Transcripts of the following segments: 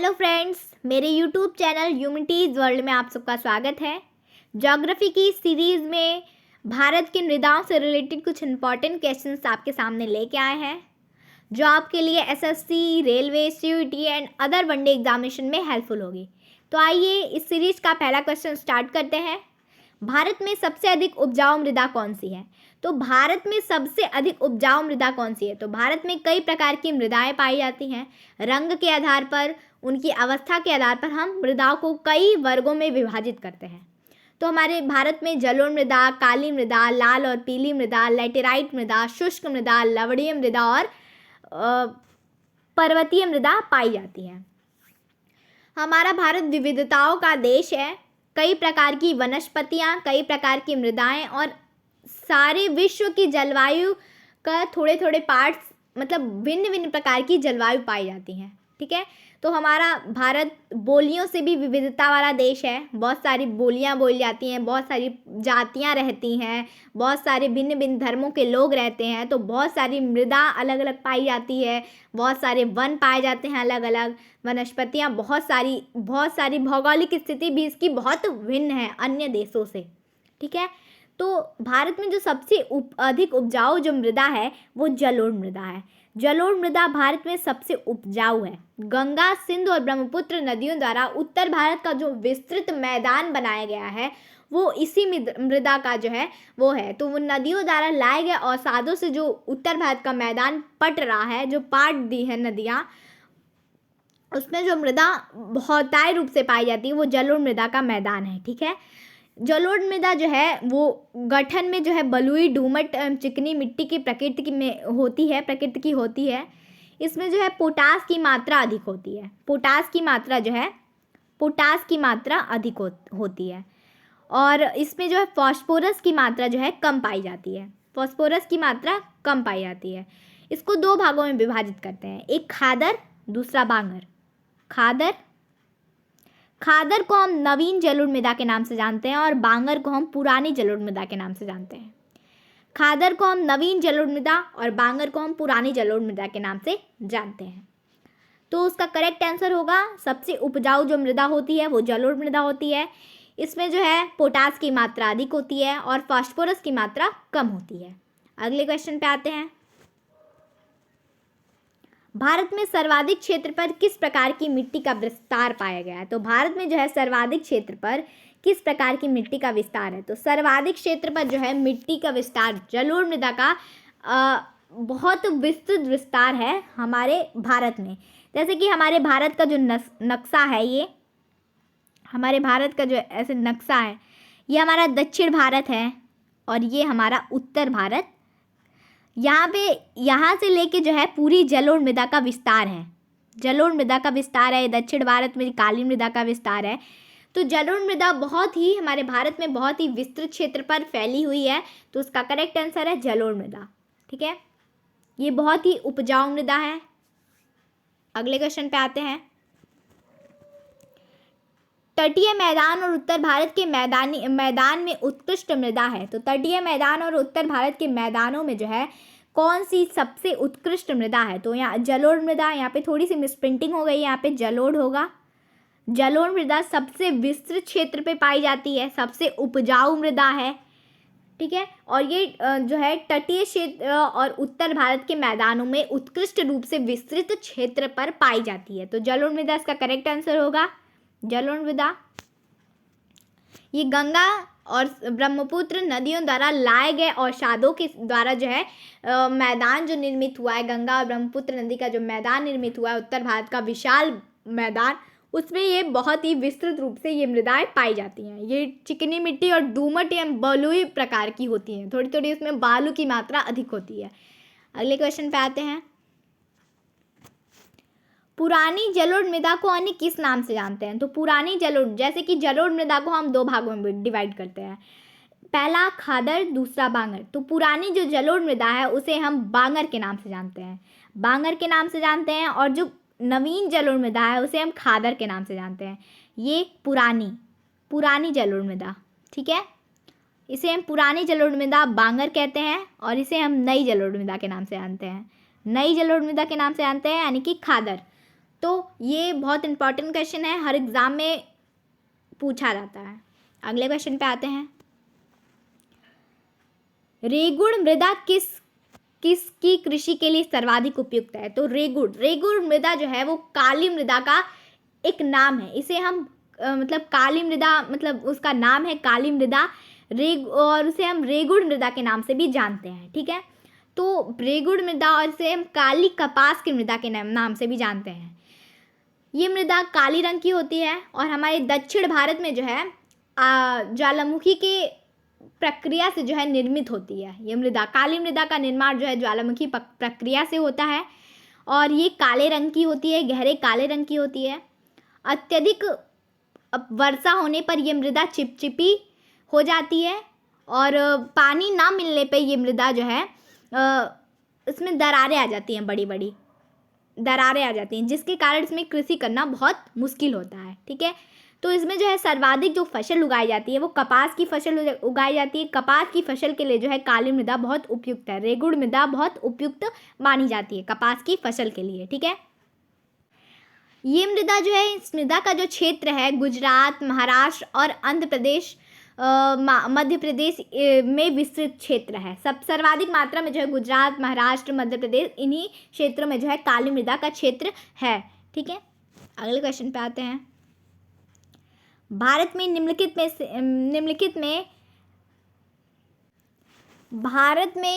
Hello friends, मेरे YouTube channel humanities world में आप सबका स्वागत है। ज्योग्राफी की सीरीज़ में भारत की मृदाओं से रिलेटेड कुछ इंपॉर्टेंट क्वेश्चंस आपके सामने लेके आए हैं जो आपके लिए SSC, railway, CUET and other one day examination में हेल्पफुल होगी। तो आइए इस सीरीज़ का पहला क्वेश्चन स्टार्ट करते हैं। भारत में सबसे अधिक उपजाऊ मृदा कौन सी है? तो भारत में सबसे अधिक उपजाऊ मृदा कौन सी है? तो भारत में कई प्रकार की मृदाएं पाई जाती हैं। रंग के आधार पर, उनकी अवस्था के आधार पर हम मृदाओं को कई वर्गों में विभाजित करते हैं। तो हमारे भारत में जलोढ़ मृदा, काली मृदा, लाल और पीली मृदा, लैटेराइट मृदा, शुष्क मृदा, लवणीय मृदा और पर्वतीय मृदा पाई जाती है। हमारा भारत विविधताओं का देश है। कई प्रकार की वनस्पतियाँ, कई प्रकार की मृदाएं और सारे विश्व की जलवायु का थोड़े थोड़े पार्ट्स, मतलब भिन्न भिन्न प्रकार की जलवायु पाई जाती हैं। ठीक है, तो हमारा भारत बोलियों से भी विविधता वाला देश है। बहुत सारी बोलियां बोली जाती हैं, बहुत सारी जातियां रहती हैं, बहुत सारे भिन्न भिन्न धर्मों के लोग रहते हैं। तो बहुत सारी मृदा अलग अलग पाई जाती है, बहुत सारे वन पाए जाते हैं, अलग अलग वनस्पतियां, बहुत सारी भौगोलिक स्थिति भी इसकी बहुत भिन्न है अन्य देशों से। ठीक है, तो भारत में जो सबसे अधिक उपजाऊ जो मृदा है वो जलोढ़ मृदा है। जलोढ़ मृदा भारत में सबसे उपजाऊ है। गंगा, सिंध और ब्रह्मपुत्र नदियों द्वारा उत्तर भारत का जो विस्तृत मैदान बनाया गया है वो इसी मृदा का जो है वो है। तो वो नदियों द्वारा लाए गए अवसादों से जो उत्तर भारत का मैदान पट रहा है, जो पाट दी है नदियाँ, उसमें जो मृदा बहुतायत रूप से पाई जाती है वो जलोढ़ मृदा का मैदान है। ठीक है, जलोढ़ मृदा जो है वो गठन में जो है बलुई, दोमट, चिकनी मिट्टी की प्रकृति की होती है। इसमें जो है पोटास की मात्रा अधिक होती है। पोटास की मात्रा अधिक होती है और इसमें जो है फास्फोरस की मात्रा जो है कम पाई जाती है। इसको दो भागों में विभाजित करते हैं, एक खादर, दूसरा बांगर। खादर को हम नवीन जलोढ़ मृदा के नाम से जानते हैं और बांगर को हम पुरानी जलोढ़ मृदा के नाम से जानते हैं। खादर को हम नवीन जलोढ़ मृदा और बांगर को हम पुरानी जलोढ़ मृदा के नाम से जानते हैं। तो उसका करेक्ट आंसर होगा, सबसे उपजाऊ जो मृदा होती है वो जलोढ़ मृदा होती है। इसमें जो है पोटास की मात्रा अधिक होती है और फास्फोरस की मात्रा कम होती है। अगले क्वेश्चन पे आते हैं। भारत में सर्वाधिक क्षेत्र पर किस प्रकार की मिट्टी का विस्तार पाया गया है? तो भारत में जो है सर्वाधिक क्षेत्र पर किस प्रकार की मिट्टी का विस्तार है? तो सर्वाधिक क्षेत्र पर जो है मिट्टी का विस्तार जलोढ़ मृदा का बहुत विस्तृत विस्तार है हमारे भारत में। जैसे कि हमारे भारत का जो नक्शा है, ये हमारे भारत का जो ऐसे नक्शा है, ये हमारा दक्षिण भारत है और ये हमारा उत्तर भारत। यहाँ से लेके जो है पूरी जलोढ़ मृदा का विस्तार है। दक्षिण भारत में काली मृदा का विस्तार है। तो जलोढ़ मृदा बहुत ही हमारे भारत में बहुत ही विस्तृत क्षेत्र पर फैली हुई है। तो उसका करेक्ट आंसर है जलोढ़ मृदा। ठीक है, ये बहुत ही उपजाऊ मृदा है। अगले क्वेश्चन पे आते हैं। तटीय मैदान और उत्तर भारत के मैदान में उत्कृष्ट मृदा है। तो तटीय मैदान और उत्तर भारत के मैदानों में जो है कौन सी सबसे उत्कृष्ट मृदा है? तो यहाँ जलोढ़ मृदा, यहाँ पे थोड़ी सी मिसप्रिंटिंग हो गई, यहाँ पे जलोढ़ होगा। जलोढ़ मृदा सबसे विस्तृत क्षेत्र पे पाई जाती है, सबसे उपजाऊ मृदा है। ठीक है, और ये जो है तटीय क्षेत्र और उत्तर भारत के मैदानों में उत्कृष्ट रूप से विस्तृत क्षेत्र पर पाई जाती है। तो जलोढ़ मृदा इसका करेक्ट आंसर होगा जलोढ़ मृदा। ये गंगा और ब्रह्मपुत्र नदियों द्वारा लाए गए अवसादों के द्वारा जो है मैदान जो निर्मित हुआ है, गंगा और ब्रह्मपुत्र नदी का जो मैदान निर्मित हुआ है, उत्तर भारत का विशाल मैदान, उसमें ये बहुत ही विस्तृत रूप से ये मृदाएं पाई जाती हैं। ये चिकनी मिट्टी और दोमट या बलुई प्रकार की होती हैं, थोड़ी थोड़ी इसमें बालू की मात्रा अधिक होती है। अगले क्वेश्चन पे आते हैं। पुरानी जलोढ़ मृदा को अन्य किस नाम से जानते हैं? तो पुरानी जलोढ़, जैसे कि जलोढ़ मृदा को हम दो भागों में डिवाइड करते हैं, पहला खादर, दूसरा बांगर। तो पुरानी जो जलोढ़ मृदा है उसे हम बांगर के नाम से जानते हैं और जो नवीन जलोढ़ मृदा है उसे हम खादर के नाम से जानते हैं। ये पुरानी जलोढ़ मृदा, ठीक है, इसे हम पुरानी जलोढ़ मृदा बांगर कहते हैं और इसे हम नई जलोढ़ मृदा के नाम से जानते हैं, यानी कि खादर। तो ये बहुत इंपॉर्टेंट क्वेश्चन है, हर एग्ज़ाम में पूछा जाता है। अगले क्वेश्चन पे आते हैं। रेगुड़ मृदा किसकी कृषि के लिए सर्वाधिक उपयुक्त है? तो रेगुड़ मृदा जो है वो काली मृदा का एक नाम है। इसे हम मतलब काली मृदा, मतलब उसका नाम है काली मृदा, और उसे हम रेगुड़ मृदा के नाम से भी जानते हैं। ठीक है, तो रेगुड़ मृदा और इसे हम काली कपास की मृदा के नाम से भी जानते हैं। ये मृदा काली रंग की होती है और हमारे दक्षिण भारत में जो है ज्वालामुखी के प्रक्रिया से जो है निर्मित होती है। ये मृदा, काली मृदा का निर्माण जो है ज्वालामुखी प्रक्रिया से होता है और ये काले रंग की होती है, गहरे काले रंग की होती है। अत्यधिक वर्षा होने पर यह मृदा चिपचिपी हो जाती है और पानी ना मिलने पर यह मृदा जो है इसमें दरारें आ जाती हैं, बड़ी बड़ी दरारें आ जाती हैं, जिसके कारण इसमें कृषि करना बहुत मुश्किल होता है। ठीक है, तो इसमें जो है सर्वाधिक जो फसल उगाई जाती है वो कपास की फसल उगाई जाती है। कपास की फसल के लिए जो है काली मृदा बहुत उपयुक्त है, रेगुड़ मृदा बहुत उपयुक्त मानी जाती है कपास की फसल के लिए। ठीक है, ये मृदा जो है, इस मृदा का जो क्षेत्र है गुजरात, महाराष्ट्र और आंध्र प्रदेश, मध्य प्रदेश में विस्तृत क्षेत्र है। सब सर्वाधिक मात्रा में जो है गुजरात, महाराष्ट्र, मध्य प्रदेश, इन्हीं क्षेत्रों में जो है काली मृदा का क्षेत्र है। ठीक है, अगले क्वेश्चन पे आते हैं। भारत में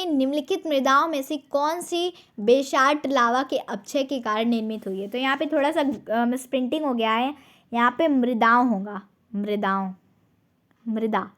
निम्नलिखित मृदाओं में से कौन सी बेसाल्ट लावा के अपक्षय के कारण निर्मित हुई है? तो यहाँ पे थोड़ा सा मिसप्रिंटिंग हो गया है, यहाँ पे मृदाओं होगा, मृदा।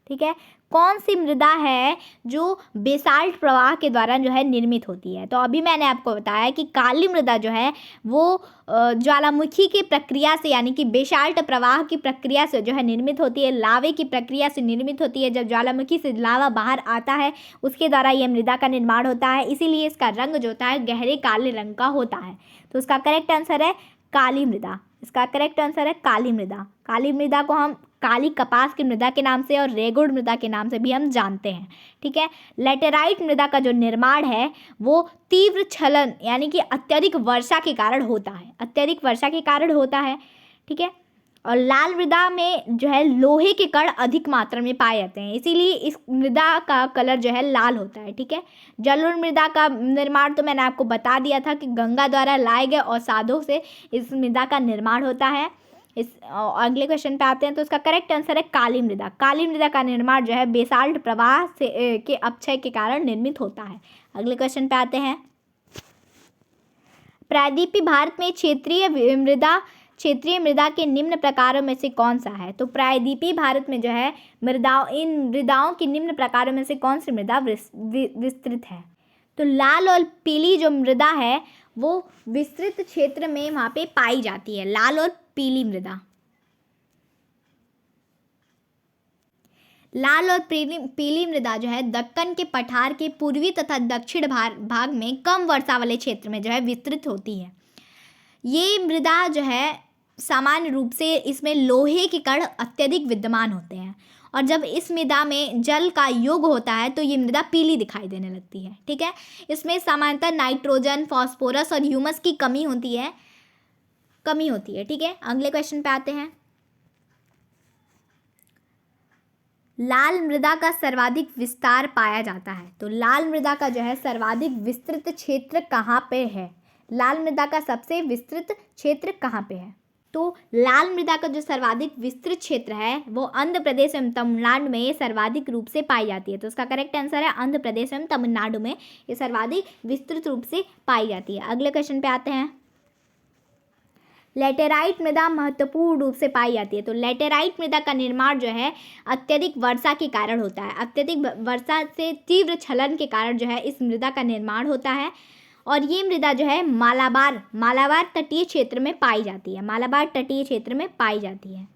ठीक है, कौन सी मृदा है जो बेसाल्ट प्रवाह के द्वारा जो है निर्मित होती है? तो अभी मैंने आपको बताया कि काली मृदा जो है वो ज्वालामुखी की प्रक्रिया से, यानी कि बेसाल्ट प्रवाह की प्रक्रिया से जो है निर्मित होती है, लावे की प्रक्रिया से निर्मित होती है। जब ज्वालामुखी से लावा बाहर आता है उसके द्वारा यह मृदा का निर्माण होता है, इसीलिए इसका रंग जो होता है गहरे काले रंग का होता है। तो इसका करेक्ट आंसर है काली मृदा। इसका करेक्ट आंसर है काली मृदा। काली मृदा को हम काली कपास की मृदा के नाम से और रेगुड़ मृदा के नाम से भी हम जानते हैं। ठीक है, लैटेराइट मृदा का जो निर्माण है वो तीव्र छलन यानी कि अत्यधिक वर्षा के कारण होता है, अत्यधिक वर्षा के कारण होता है। ठीक है, और लाल मृदा में जो है लोहे के कण अधिक मात्रा में पाए जाते हैं, इसीलिए इस मृदा का कलर जो है लाल होता है। ठीक है, जलोढ़ मृदा का निर्माण तो मैंने आपको बता दिया था कि गंगा द्वारा लाए गए अवसादों से इस मृदा का निर्माण होता है। इस अगले क्वेश्चन पे आते हैं। तो इसका करेक्ट आंसर है काली मृदा। काली मृदा का निर्माण जो है बेसाल्ट प्रवाह से के अपक्षय के कारण निर्मित होता है। अगले क्वेश्चन पे आते हैं। प्रायद्वीपीय भारत में क्षेत्रीय मृदा के निम्न प्रकारों में से कौन सा है? तो प्रायद्वीपीय भारत में जो है इन मृदाओं के निम्न प्रकारों में से कौन सी मृदा विस्तृत है? तो लाल और पीली जो मृदा है वो विस्तृत क्षेत्र में वहाँ पे पाई जाती है, लाल और पीली मृदा। लाल और पीली मृदा जो है दक्कन के पठार के पूर्वी तथा दक्षिण भाग में कम वर्षा वाले क्षेत्र में जो है विस्तृत होती है। ये मृदा जो है सामान्य रूप से इसमें लोहे के कण अत्यधिक विद्यमान होते हैं और जब इस मृदा में जल का योग होता है तो ये मृदा पीली दिखाई देने लगती है। ठीक है, इसमें सामान्यतः नाइट्रोजन, फास्फोरस और ह्यूमस की कमी होती है। ठीक है, अगले क्वेश्चन पे आते हैं। लाल मृदा का सर्वाधिक विस्तार पाया जाता है। तो लाल मृदा का जो है सर्वाधिक विस्तृत क्षेत्र कहाँ पे है? लाल मृदा का सबसे विस्तृत क्षेत्र कहाँ पे है? तो लाल मृदा का जो सर्वाधिक विस्तृत क्षेत्र है वो आंध्र प्रदेश एवं तमिलनाडु में ये सर्वाधिक रूप से पाई जाती है। तो उसका करेक्ट आंसर है आंध्र प्रदेश एवं तमिलनाडु में ये सर्वाधिक विस्तृत रूप से पाई जाती है। अगले क्वेश्चन पे आते हैं। लैटेराइट मृदा महत्वपूर्ण रूप से पाई जाती है। तो लैटेराइट मृदा का निर्माण जो है अत्यधिक वर्षा के कारण होता है। अत्यधिक वर्षा से तीव्र छलन के कारण जो है इस मृदा का निर्माण होता है और ये मृदा जो है मालाबार तटीय क्षेत्र में पाई जाती है। मालाबार तटीय क्षेत्र में पाई जाती है।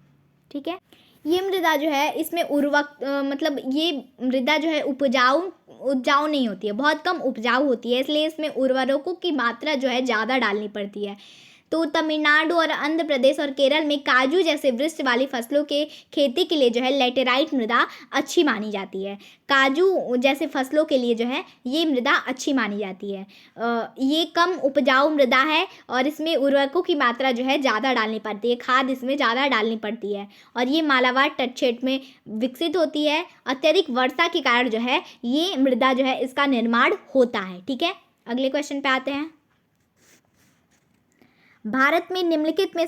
ठीक है, ये मृदा जो है इसमें मतलब ये मृदा जो है उपजाऊ नहीं होती है, बहुत कम उपजाऊ होती है, इसलिए इसमें उर्वरकों की मात्रा जो है ज़्यादा डालनी पड़ती है। तो तमिलनाडु और आंध्र प्रदेश और केरल में काजू जैसे वृक्ष वाली फसलों के खेती के लिए जो है लैटेराइट मृदा अच्छी मानी जाती है। काजू जैसे फसलों के लिए जो है ये मृदा अच्छी मानी जाती है। ये कम उपजाऊ मृदा है और इसमें उर्वरकों की मात्रा जो है ज़्यादा डालनी पड़ती है, खाद इसमें ज़्यादा डालनी पड़ती है और ये मालाबार तट क्षेत्र में विकसित होती है। अत्यधिक वर्षा के कारण जो है ये मृदा जो है इसका निर्माण होता है। ठीक है, अगले क्वेश्चन पे आते हैं। भारत में निम्नलिखित में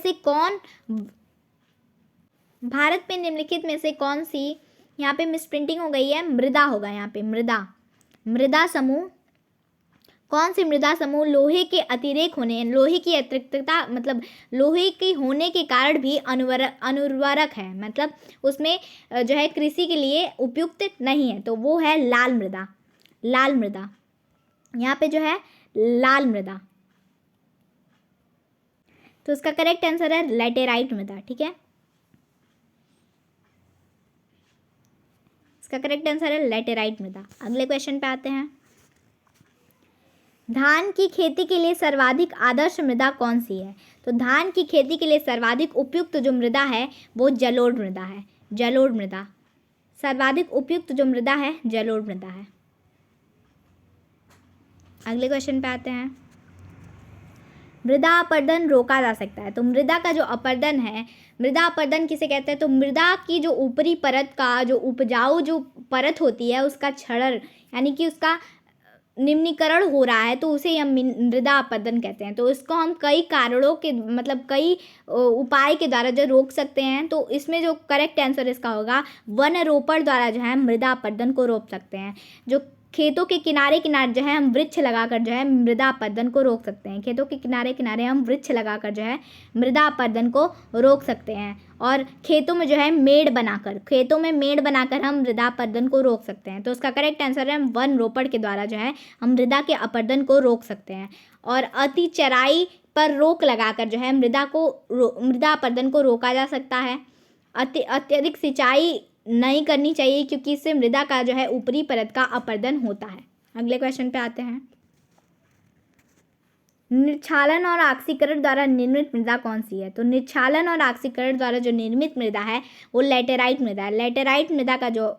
से कौन सी, यहाँ पे मिसप्रिंटिंग हो गई है, मृदा होगा यहाँ पे, मृदा समूह, कौन सी मृदा समूह लोहे के अतिरेक होने, लोहे की अतिरिक्तता मतलब लोहे के होने के कारण भी अनुर्वरक है, मतलब उसमें जो है कृषि के लिए उपयुक्त नहीं है, तो वो है लाल मृदा, यहाँ पे जो है लाल मृदा, तो इसका करेक्ट आंसर है लैटेराइट मृदा। ठीक है, इसका करेक्ट आंसर है लैटेराइट मृदा। अगले क्वेश्चन पे आते हैं। धान की खेती के लिए सर्वाधिक आदर्श मृदा कौन सी है? तो धान की खेती के लिए सर्वाधिक उपयुक्त जो मृदा है वो जलोढ़ मृदा है, जलोढ़ मृदा, सर्वाधिक उपयुक्त जो मृदा है जलोढ़ मृदा है। अगले क्वेश्चन पे आते हैं। मृदा अपरदन रोका जा सकता है, तो मृदा का जो अपरदन है, मृदा अपरदन किसे कहते हैं? तो मृदा की जो ऊपरी परत का जो उपजाऊ जो परत होती है उसका क्षरण यानी कि उसका निम्नीकरण हो रहा है, तो उसे हम मृदा अपरदन कहते हैं। तो इसको हम कई कारणों के मतलब कई उपाय के द्वारा जो रोक सकते हैं, तो इसमें जो करेक्ट आंसर इसका होगा वन रोपण द्वारा जो है मृदा अपरदन को रोक सकते हैं। जो खेतों के किनारे जो है हम वृक्ष लगाकर जो है मृदा अपरदन को रोक सकते हैं, खेतों के किनारे हम वृक्ष लगाकर जो है मृदा अपरदन को रोक सकते हैं। और खेतों में जो है मेड़ बनाकर हम मृदा अपरदन को रोक सकते हैं। तो उसका करेक्ट आंसर है वन रोपण के द्वारा जो है हम मृदा के अपरदन को रोक सकते हैं। और अति चराई पर रोक लगाकर जो है मृदा अपरदन को रोका जा सकता है। अत्यधिक सिंचाई नहीं करनी चाहिए क्योंकि इससे मृदा का जो है ऊपरी परत का अपरदन होता है। अगले क्वेश्चन पे आते हैं। निक्षालन और ऑक्सीकरण द्वारा निर्मित मृदा कौन सी है? तो निक्षालन और ऑक्सीकरण द्वारा जो निर्मित मृदा है वो लैटेराइट मृदा है। लैटेराइट मृदा का जो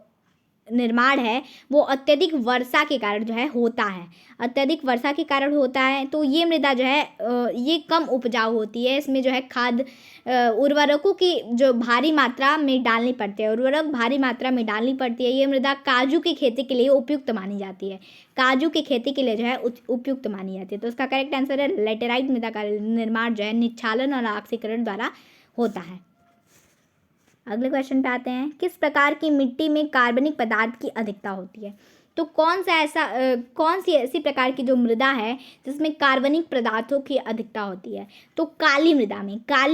निर्माण है वो अत्यधिक वर्षा के कारण जो है होता है, अत्यधिक वर्षा के कारण होता है। तो ये मृदा जो है ये कम उपजाऊ होती है, इसमें जो है खाद उर्वरकों की जो भारी मात्रा में डालनी पड़ती है, उर्वरक भारी मात्रा में डालनी पड़ती है। ये मृदा काजू की खेती के लिए उपयुक्त मानी जाती है, काजू की खेती के लिए जो है उपयुक्त मानी जाती है। तो इसका करेक्ट आंसर है लैटेराइट मृदा का निर्माण जो है निक्षालन और ऑक्सीकरण द्वारा होता है। अगले क्वेश्चन पे आते हैं। किस प्रकार की मिट्टी में कार्बनिक पदार्थ की अधिकता होती है? तो कौन सी ऐसी प्रकार की जो मृदा है जिसमें कार्बनिक पदार्थों की अधिकता होती है? तो काली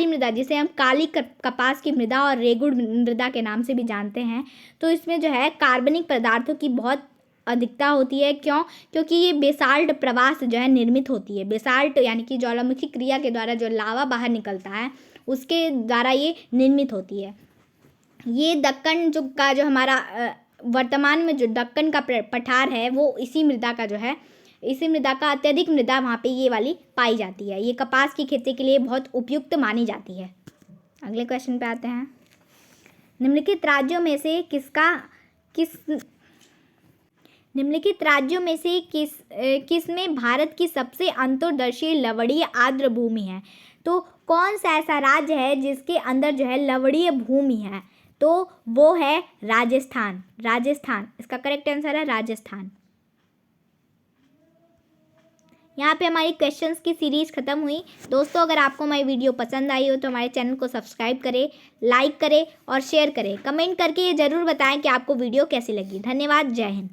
मृदा जिसे हम काली कपास की मृदा और रेगुड़ मृदा के नाम से भी जानते हैं, तो इसमें जो है कार्बनिक पदार्थों की बहुत अधिकता होती है। क्योंकि ये बेसाल्ट प्रवाह से जो है निर्मित होती है। बेसाल्ट यानी कि ज्वालामुखी क्रिया के द्वारा जो लावा बाहर निकलता है उसके द्वारा ये निर्मित होती है। ये दक्कन जो हमारा वर्तमान में जो दक्कन का पठार है वो इसी मृदा का अत्यधिक मृदा वहाँ पे ये वाली पाई जाती है। ये कपास की खेती के लिए बहुत उपयुक्त मानी जाती है। अगले क्वेश्चन पे आते हैं। निम्नलिखित राज्यों में से किस में भारत की सबसे अंतर्देशीय लवणीय आर्द्र भूमि है? तो कौन सा ऐसा राज्य है जिसके अंदर जो है लवणीय भूमि है? तो वो है राजस्थान। इसका करेक्ट आंसर है राजस्थान। यहाँ पे हमारी क्वेश्चंस की सीरीज खत्म हुई। दोस्तों, अगर आपको हमारी वीडियो पसंद आई हो तो हमारे चैनल को सब्सक्राइब करें, लाइक करें और शेयर करें। कमेंट करके ये ज़रूर बताएं कि आपको वीडियो कैसी लगी। धन्यवाद। जय हिंद।